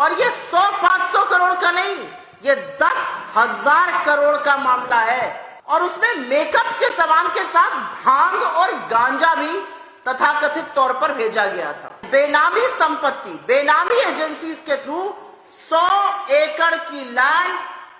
और ये 100-500 करोड़ का नहीं, ये 10,000 करोड़ का मामला है। और उसमें मेकअप के सामान के साथ भांग और गांजा भी तथाकथित तौर पर भेजा गया था। बेनामी संपत्ति, बेनामी एजेंसीज के थ्रू 100 एकड़ की लैंड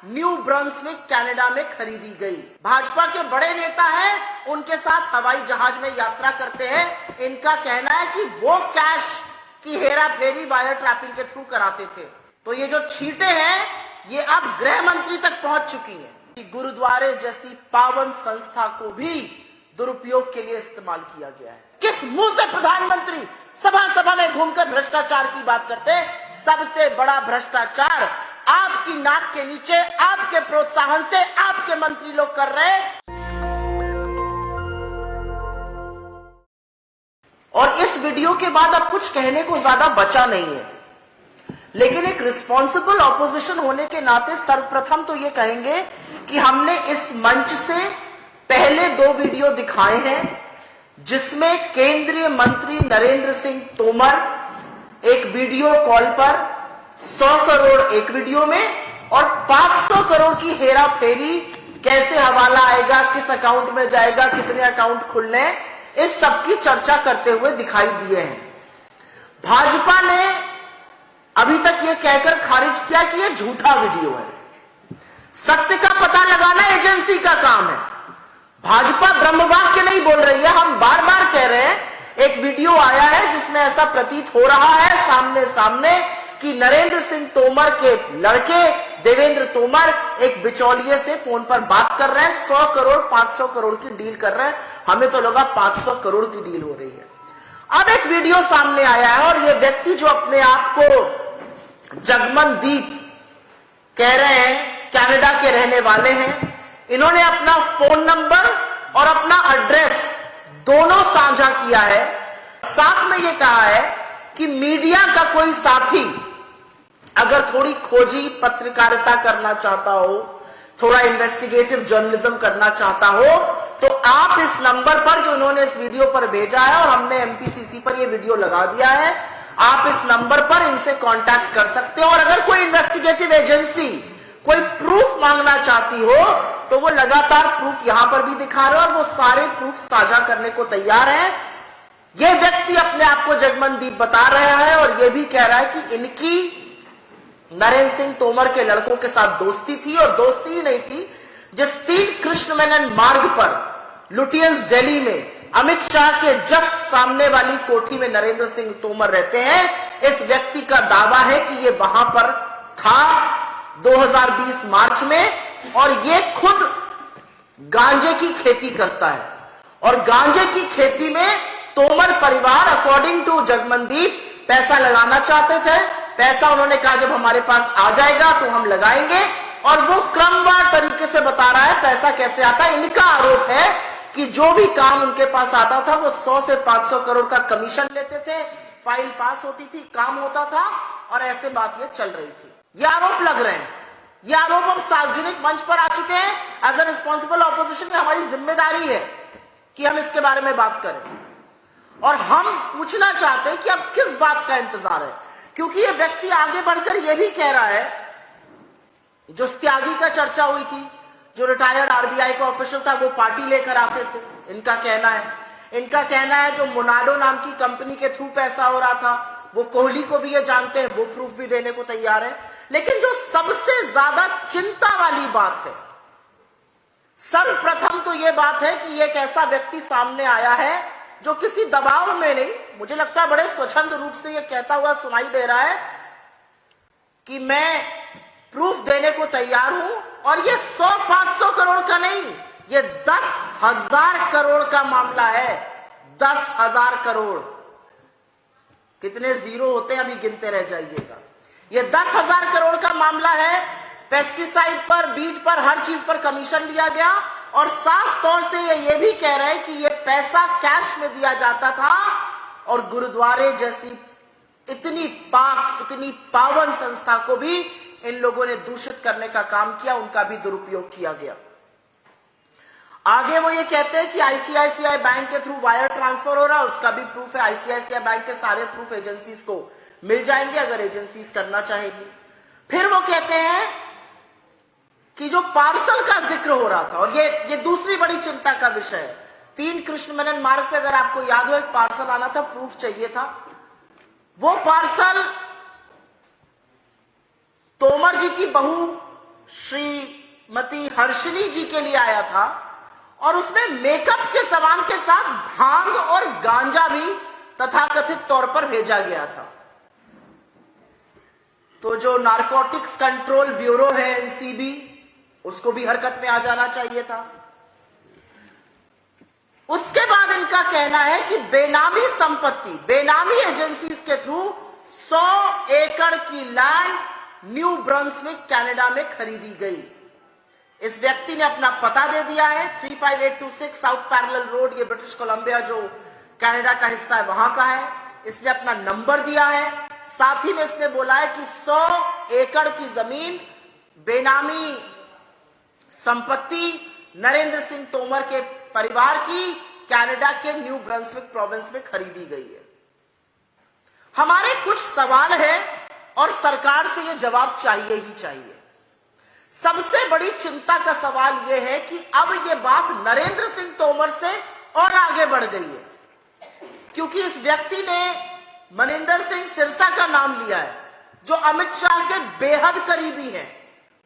न्यू ब्रंसविक कनाडा में खरीदी गई। भाजपा के बड़े नेता हैं, उनके साथ हवाई जहाज में यात्रा करते हैं। इनका कहना है कि वो कैश की हेरा फेरी वायर ट्रैपिंग के थ्रू कराते थे। तो ये जो छींटे हैं, ये अब गृह मंत्री तक पहुंच चुकी है कि गुरुद्वारे जैसी पावन संस्था को भी दुरुपयोग के लिए इस्तेमाल किया गया है। किस मुंह से प्रधानमंत्री सभा सभा में घूमकर भ्रष्टाचार की बात करते हैं? सबसे बड़ा भ्रष्टाचार आपकी नाक के नीचे, आपके प्रोत्साहन से आपके मंत्री लोग कर रहे हैं। और इस वीडियो के बाद अब कुछ कहने को ज्यादा बचा नहीं है, लेकिन एक रिस्पॉन्सिबल ऑपोजिशन होने के नाते सर्वप्रथम तो ये कहेंगे कि हमने इस मंच से पहले 2 वीडियो दिखाए हैं, जिसमें केंद्रीय मंत्री नरेंद्र सिंह तोमर एक वीडियो कॉल पर 100 करोड़ एक वीडियो में और 500 करोड़ की हेरा फेरी, कैसे हवाला आएगा, किस अकाउंट में जाएगा, कितने अकाउंट खुलने, इस सब की चर्चा करते हुए दिखाई दिए हैं। भाजपा ने अभी तक यह कहकर खारिज किया कि यह झूठा वीडियो है। सत्य का पता लगाना एजेंसी का काम है। भाजपा ब्रह्मवाक्य नहीं बोल रही है। हम बार बार कह रहे हैं, एक वीडियो आया है जिसमें ऐसा प्रतीत हो रहा है सामने सामने कि नरेंद्र सिंह तोमर के लड़के देवेंद्र तोमर एक बिचौलिए से फोन पर बात कर रहे हैं, 100 करोड़ 500 करोड़ की डील कर रहे हैं। हमें तो लगा 500 करोड़ की डील हो रही है। अब एक वीडियो सामने आया है और यह व्यक्ति जो अपने आप को जगमनदीप कह रहे हैं, कनाडा के रहने वाले हैं, इन्होंने अपना फोन नंबर और अपना एड्रेस दोनों साझा किया है। साथ में यह कहा है कि मीडिया का कोई साथी अगर थोड़ी खोजी पत्रकारिता करना चाहता हो, थोड़ा इन्वेस्टिगेटिव जर्नलिज्म करना चाहता हो, तो आप इस नंबर पर जो इन्होंने इस वीडियो पर भेजा है और हमने एमपीसीसी पर यह वीडियो लगा दिया है, आप इस नंबर पर इनसे कांटेक्ट कर सकते हो। और अगर कोई इन्वेस्टिगेटिव एजेंसी कोई प्रूफ मांगना चाहती हो तो वो लगातार प्रूफ यहां पर भी दिखा रहे हैं और वो सारे प्रूफ साझा करने को तैयार है। ये व्यक्ति अपने आप को जगमनदीप बता रहा है और ये भी कह रहा है कि इनकी नरेंद्र सिंह तोमर के लड़कों के साथ दोस्ती थी, और दोस्ती ही नहीं थी, जिस 3 कृष्ण मेनन मार्ग पर लुटियंस दिल्ली में अमित शाह के जस्ट सामने वाली कोठी में नरेंद्र सिंह तोमर रहते हैं। इस व्यक्ति का दावा है कि ये वहां पर था 2020 मार्च में, और ये खुद गांजे की खेती करता है। और गांजे की खेती में तोमर परिवार अकॉर्डिंग टू जगमनदीप पैसा लगाना चाहते थे। पैसा उन्होंने कहा जब हमारे पास आ जाएगा तो हम लगाएंगे, और वो क्रमवार तरीके से बता रहा है पैसा कैसे आता है। इनका आरोप है कि जो भी काम उनके पास आता था वो 100 से 500 करोड़ का कमीशन लेते थे, फाइल पास होती थी, काम होता था, और ऐसे बात ये चल रही थी। ये आरोप लग रहे हैं। ये आरोप हम सार्वजनिक मंच पर आ चुके हैं। एज ए रिस्पॉन्सिबल ऑपोजिशन हमारी जिम्मेदारी है कि हम इसके बारे में बात करें, और हम पूछना चाहते हैं कि अब किस बात का इंतजार है, क्योंकि ये व्यक्ति आगे बढ़कर यह भी कह रहा है, जो त्यागी का चर्चा हुई थी, जो रिटायर्ड आरबीआई का ऑफिशियल था, वो पार्टी लेकर आते थे। इनका कहना है जो मोनाडो नाम की कंपनी के थ्रू पैसा हो रहा था, वो कोहली को भी ये जानते हैं, वो प्रूफ भी देने को तैयार है। लेकिन जो सबसे ज्यादा चिंता वाली बात है, सर्वप्रथम तो ये बात है कि एक ऐसा व्यक्ति सामने आया है जो किसी दबाव में नहीं, मुझे लगता है बड़े स्वच्छंद रूप से ये कहता हुआ सुनाई दे रहा है कि मैं प्रूफ देने को तैयार हूं, और ये 100-500 करोड़ का नहीं, ये 10,000 करोड़ का मामला है। 10,000 करोड़, कितने जीरो होते हैं अभी गिनते रह जाइएगा। ये 10,000 करोड़ का मामला है। पेस्टिसाइड पर, बीज पर, हर चीज पर कमीशन लिया गया, और साफ तौर से ये भी कह रहे हैं कि ये पैसा कैश में दिया जाता था, और गुरुद्वारे जैसी इतनी पाक, इतनी पावन संस्था को भी इन लोगों ने दूषित करने का काम किया, उनका भी दुरुपयोग किया गया। आगे वो ये कहते हैं कि आईसीआईसीआई बैंक के थ्रू वायर ट्रांसफर हो रहा है, उसका भी प्रूफ है। आईसीआईसीआई बैंक के सारे प्रूफ एजेंसीज को मिल जाएंगे अगर एजेंसीज करना चाहेगी। फिर वो कहते हैं कि जो पार्सल का जिक्र हो रहा था, और ये दूसरी बड़ी चिंता का विषय है। 3 कृष्ण मेनन मार्ग पे अगर आपको याद हो, एक पार्सल आना था, प्रूफ चाहिए था। वो पार्सल तोमर जी की बहू श्रीमती हर्षिनी जी के लिए आया था, और उसमें मेकअप के सामान के साथ भांग और गांजा भी तथाकथित तौर पर भेजा गया था। तो जो नारकोटिक्स कंट्रोल ब्यूरो है एनसीबी, उसको भी हरकत में आ जाना चाहिए था। उसके बाद इनका कहना है कि बेनामी संपत्ति, बेनामी एजेंसीज के थ्रू 100 एकड़ की लैंड न्यू ब्रंसविक कनाडा में खरीदी गई। इस व्यक्ति ने अपना पता दे दिया है, 35826 साउथ पैरेलल रोड, ये ब्रिटिश कोलंबिया जो कनाडा का हिस्सा है वहां का है। इसने अपना नंबर दिया है, साथ ही में इसने बोला है कि 100 एकड़ की जमीन बेनामी संपत्ति नरेंद्र सिंह तोमर के परिवार की कनाडा के न्यू ब्रंसविक प्रोविंस में खरीदी गई है। हमारे कुछ सवाल है और सरकार से यह जवाब चाहिए ही चाहिए। सबसे बड़ी चिंता का सवाल यह है कि अब यह बात नरेंद्र सिंह तोमर से और आगे बढ़ गई है, क्योंकि इस व्यक्ति ने मनिंदर सिंह सिरसा का नाम लिया है, जो अमित शाह के बेहद करीबी हैं,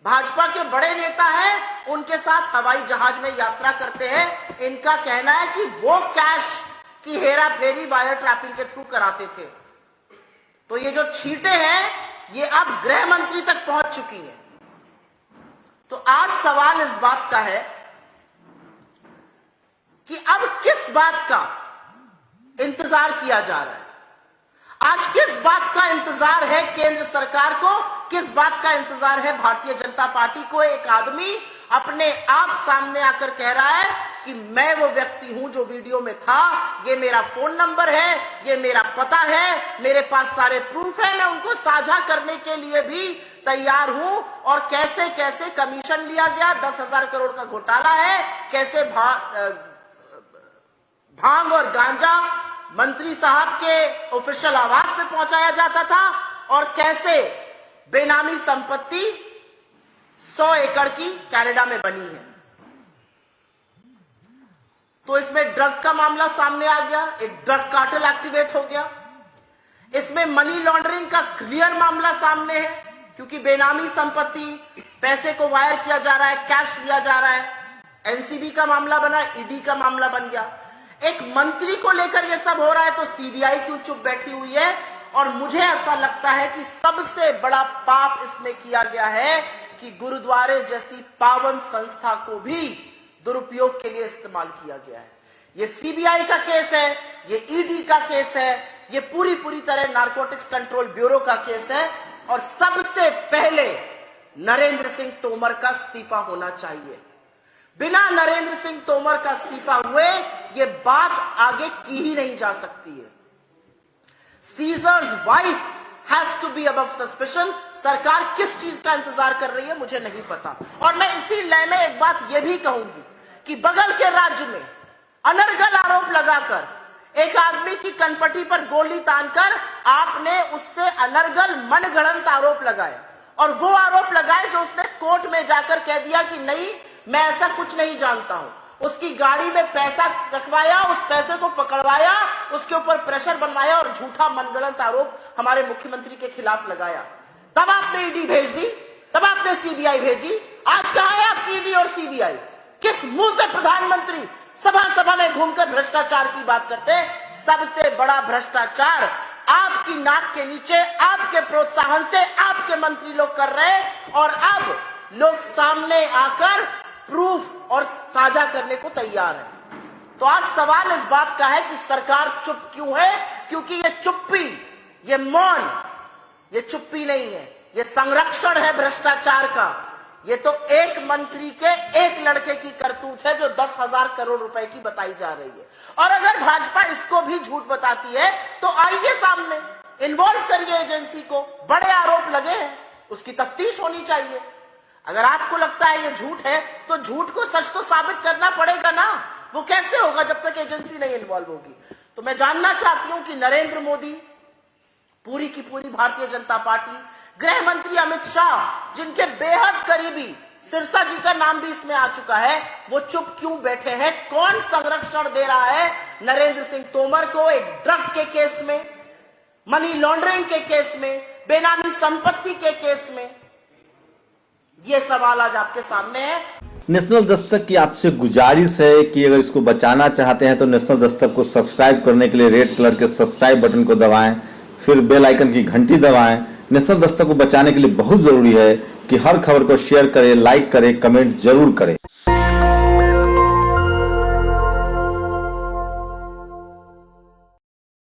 भाजपा के बड़े नेता हैं, उनके साथ हवाई जहाज में यात्रा करते हैं। इनका कहना है कि वो कैश की हेरा फेरी वायर ट्रैपिंग के थ्रू कराते थे। तो ये जो छींटे हैं ये अब गृह मंत्री तक पहुंच चुकी हैं। तो आज सवाल इस बात का है कि अब किस बात का इंतजार किया जा रहा है। आज किस बात का इंतजार है केंद्र सरकार को, किस बात का इंतजार है भारतीय जनता पार्टी को। एक आदमी अपने आप सामने आकर कह रहा है कि मैं वो व्यक्ति हूं जो वीडियो में था, ये मेरा फोन नंबर है, ये मेरा पता है, मेरे पास सारे प्रूफ है, मैं उनको साझा करने के लिए भी तैयार हूं। और कैसे कैसे कमीशन लिया गया, 10,000 करोड़ का घोटाला है, कैसे भांग और गांजा मंत्री साहब के ऑफिशियल आवास पे पहुंचाया जाता था, और कैसे बेनामी संपत्ति 100 एकड़ की कनाडा में बनी है। तो इसमें ड्रग का मामला सामने आ गया, एक ड्रग कार्टेल एक्टिवेट हो गया। इसमें मनी लॉन्ड्रिंग का क्लियर मामला सामने है, क्योंकि बेनामी संपत्ति, पैसे को वायर किया जा रहा है, कैश लिया जा रहा है। एनसीबी का मामला बना, ईडी का मामला बन गया। एक मंत्री को लेकर यह सब हो रहा है तो सीबीआई क्यों चुप बैठी हुई है। और मुझे ऐसा लगता है कि सबसे बड़ा पाप इसमें किया गया है कि गुरुद्वारे जैसी पावन संस्था को भी दुरुपयोग के लिए इस्तेमाल किया गया है। ये सीबीआई का केस है, ये ईडी का केस है, ये पूरी तरह नारकोटिक्स कंट्रोल ब्यूरो का केस है। और सबसे पहले नरेंद्र सिंह तोमर का इस्तीफा होना चाहिए। बिना नरेंद्र सिंह तोमर का इस्तीफा हुए ये बात आगे की ही नहीं जा सकती है। Caesar's wife has to be above suspicion. सरकार किस चीज का इंतजार कर रही है मुझे नहीं पता। और मैं इसी लय में एक बात यह भी कहूंगी कि बगल के राज्य में अनर्गल आरोप लगाकर एक आदमी की कनपटी पर गोली तानकर आपने उससे अनर्गल मनगढ़ंत आरोप लगाए, और वो आरोप लगाए जो उसने कोर्ट में जाकर कह दिया कि नहीं मैं ऐसा कुछ नहीं जानता हूं। उसकी गाड़ी में पैसा रखवाया, उस पैसे को पकड़वाया, उसके ऊपर प्रेशर बनवाया और झूठा मनगढ़ंत आरोप हमारे मुख्यमंत्री के खिलाफ लगाया। तब आपने ईडी भेज दी, तब आपने सीबीआई भेजी। आज कहां है आपकी ईडी और सीबीआई? किस मुंह से प्रधानमंत्री सभा में घूमकर भ्रष्टाचार की बात करते हैं? सबसे बड़ा भ्रष्टाचार आपकी नाक के नीचे, आपके प्रोत्साहन से आपके मंत्री लोग कर रहे हैं, और अब लोग सामने आकर प्रूफ और साझा करने को तैयार है। तो आज सवाल इस बात का है कि सरकार चुप क्यों है? क्योंकि ये चुप्पी, ये मौन, ये चुप्पी नहीं है, ये संरक्षण है भ्रष्टाचार का। ये तो एक मंत्री के एक लड़के की करतूत है जो 10,000 करोड़ रुपए की बताई जा रही है। और अगर भाजपा इसको भी झूठ बताती है तो आइए सामने, इन्वॉल्व करिए एजेंसी को। बड़े आरोप लगे हैं, उसकी तफ्तीश होनी चाहिए। अगर आपको लगता है ये झूठ है तो झूठ को सच तो साबित करना पड़ेगा ना। वो कैसे होगा जब तक एजेंसी नहीं इन्वॉल्व होगी? तो मैं जानना चाहती हूं कि नरेंद्र मोदी पूरी की पूरी भारतीय जनता पार्टी, गृह मंत्री अमित शाह जिनके बेहद करीबी सिरसा जी का नाम भी इसमें आ चुका है, वो चुप क्यों बैठे हैं? कौन संरक्षण दे रहा है नरेंद्र सिंह तोमर को एक ड्रग के केस में, मनी लॉन्ड्रिंग के केस में, बेनामी संपत्ति के केस में? ये सवाल आज आपके सामने है। नेशनल दस्तक की आपसे गुजारिश है कि अगर इसको बचाना चाहते हैं तो नेशनल दस्तक को सब्सक्राइब करने के लिए रेड कलर के सब्सक्राइब बटन को दबाएं, फिर बेल आइकन की घंटी दबाएं। नेशनल दस्तक को बचाने के लिए बहुत जरूरी है कि हर खबर को शेयर करें, लाइक करें, कमेंट जरूर करें।